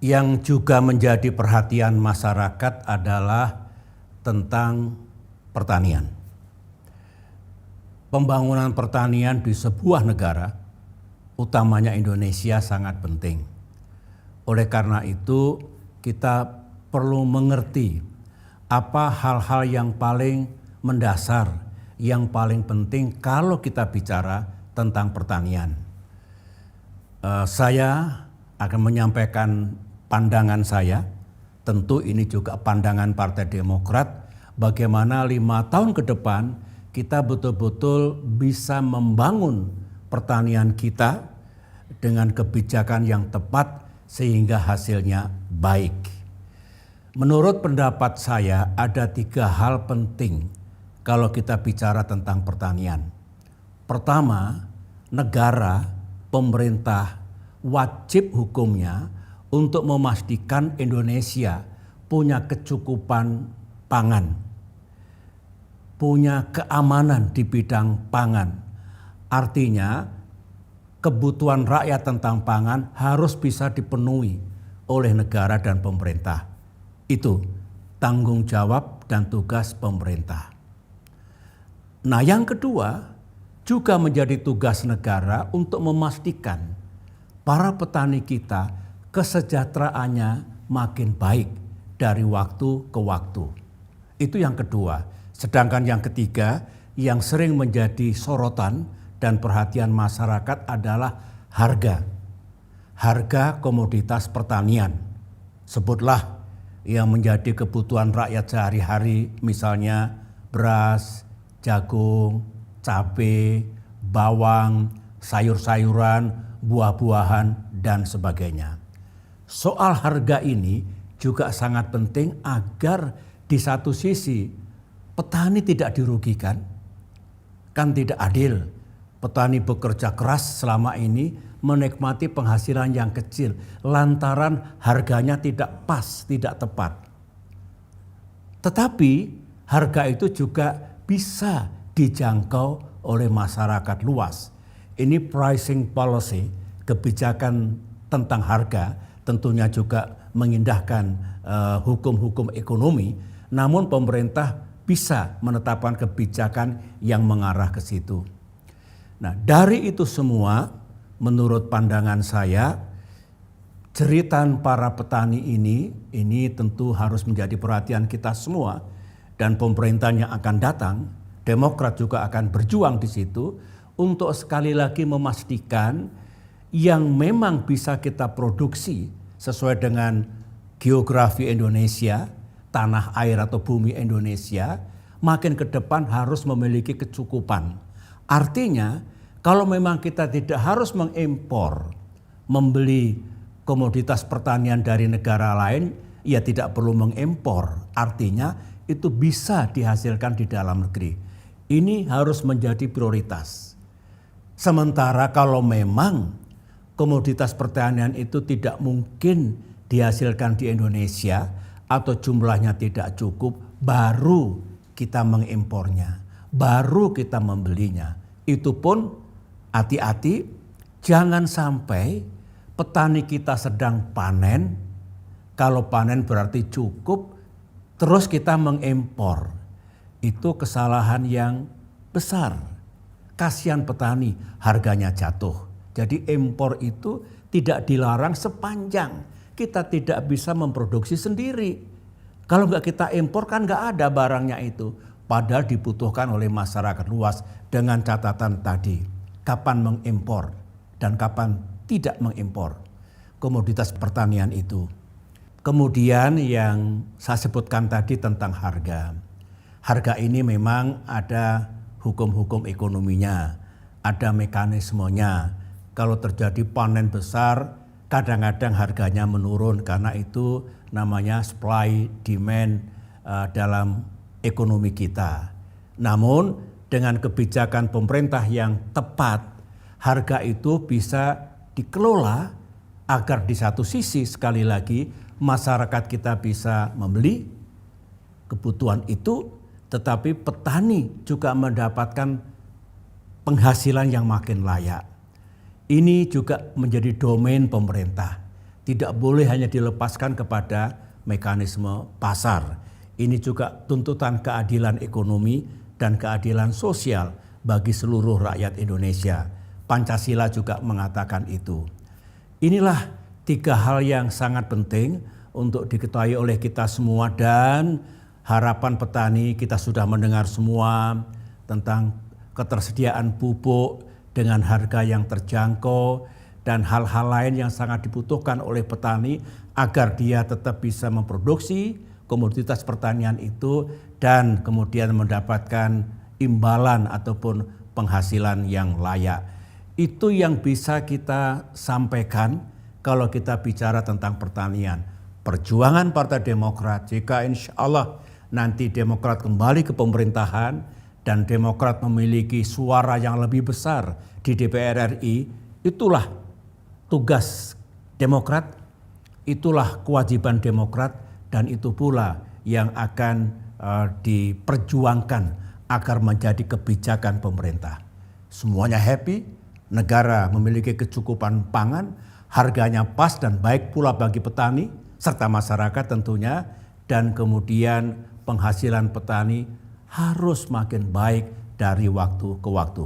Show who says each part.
Speaker 1: Yang juga menjadi perhatian masyarakat adalah tentang pertanian. Pembangunan pertanian di sebuah negara, utamanya Indonesia, sangat penting. Oleh karena itu, kita perlu mengerti apa hal-hal yang paling mendasar, yang paling penting kalau kita bicara tentang pertanian. Saya akan menyampaikan pandangan saya, tentu ini juga pandangan Partai Demokrat, bagaimana 5 tahun ke depan kita betul-betul bisa membangun pertanian kita dengan kebijakan yang tepat sehingga hasilnya baik. Menurut pendapat saya ada 3 hal penting kalau kita bicara tentang pertanian. Pertama, negara, pemerintah wajib hukumnya untuk memastikan Indonesia punya kecukupan pangan, punya keamanan di bidang pangan. Artinya kebutuhan rakyat tentang pangan harus bisa dipenuhi oleh negara dan pemerintah. Itu tanggung jawab dan tugas pemerintah. Nah, yang kedua juga menjadi tugas negara untuk memastikan para petani kita kesejahteraannya makin baik dari waktu ke waktu. Itu yang kedua. Sedangkan yang ketiga yang sering menjadi sorotan dan perhatian masyarakat adalah harga. Harga komoditas pertanian. Sebutlah yang menjadi kebutuhan rakyat sehari-hari, misalnya beras, jagung, cabai, bawang, sayur-sayuran, buah-buahan, dan sebagainya. Soal harga ini juga sangat penting agar di satu sisi petani tidak dirugikan. Kan tidak adil petani bekerja keras selama ini menikmati penghasilan yang kecil lantaran harganya tidak pas, tidak tepat. Tetapi harga itu juga bisa dijangkau oleh masyarakat luas. Ini pricing policy, kebijakan tentang harga, tentunya juga mengindahkan hukum-hukum ekonomi, namun pemerintah bisa menetapkan kebijakan yang mengarah ke situ. Nah, dari itu semua, menurut pandangan saya, jeritan para petani ini tentu harus menjadi perhatian kita semua, dan pemerintah yang akan datang, Demokrat juga akan berjuang di situ untuk sekali lagi memastikan yang memang bisa kita produksi sesuai dengan geografi Indonesia, tanah air atau bumi Indonesia, makin ke depan harus memiliki kecukupan. Artinya, kalau memang kita tidak harus mengimpor, membeli komoditas pertanian dari negara lain, ya tidak perlu mengimpor. Artinya, itu bisa dihasilkan di dalam negeri. Ini harus menjadi prioritas. Sementara kalau memang komoditas pertanian itu tidak mungkin dihasilkan di Indonesia atau jumlahnya tidak cukup, baru kita mengimpornya, baru kita membelinya. Itu pun hati-hati, jangan sampai petani kita sedang panen, kalau panen berarti cukup, terus kita mengimpor. Itu kesalahan yang besar. Kasihan petani, harganya jatuh. Jadi impor itu tidak dilarang sepanjang kita tidak bisa memproduksi sendiri. Kalau nggak kita impor kan nggak ada barangnya itu. Padahal dibutuhkan oleh masyarakat luas dengan catatan tadi. Kapan mengimpor dan kapan tidak mengimpor komoditas pertanian itu. Kemudian yang saya sebutkan tadi tentang harga. Harga ini memang ada hukum-hukum ekonominya, ada mekanismenya. Kalau terjadi panen besar, kadang-kadang harganya menurun karena itu namanya supply demand dalam ekonomi kita. Namun dengan kebijakan pemerintah yang tepat, harga itu bisa dikelola agar di satu sisi sekali lagi masyarakat kita bisa membeli kebutuhan itu, tetapi petani juga mendapatkan penghasilan yang makin layak. Ini juga menjadi domain pemerintah. tidak boleh hanya dilepaskan kepada mekanisme pasar. Ini juga tuntutan keadilan ekonomi dan keadilan sosial bagi seluruh rakyat Indonesia. Pancasila juga mengatakan itu. Inilah 3 hal yang sangat penting untuk diketahui oleh kita semua, dan harapan petani kita sudah mendengar semua tentang ketersediaan pupuk dengan harga yang terjangkau dan hal-hal lain yang sangat dibutuhkan oleh petani agar dia tetap bisa memproduksi komoditas pertanian itu dan kemudian mendapatkan imbalan ataupun penghasilan yang layak. Itu yang bisa kita sampaikan kalau kita bicara tentang pertanian. Perjuangan Partai Demokrat, jika insya Allah nanti Demokrat kembali ke pemerintahan dan Demokrat memiliki suara yang lebih besar di DPR RI, itulah tugas Demokrat, itulah kewajiban Demokrat, dan itu pula yang akan diperjuangkan agar menjadi kebijakan pemerintah. Semuanya happy, negara memiliki kecukupan pangan, harganya pas dan baik pula bagi petani serta masyarakat tentunya, dan kemudian penghasilan petani harus makin baik dari waktu ke waktu.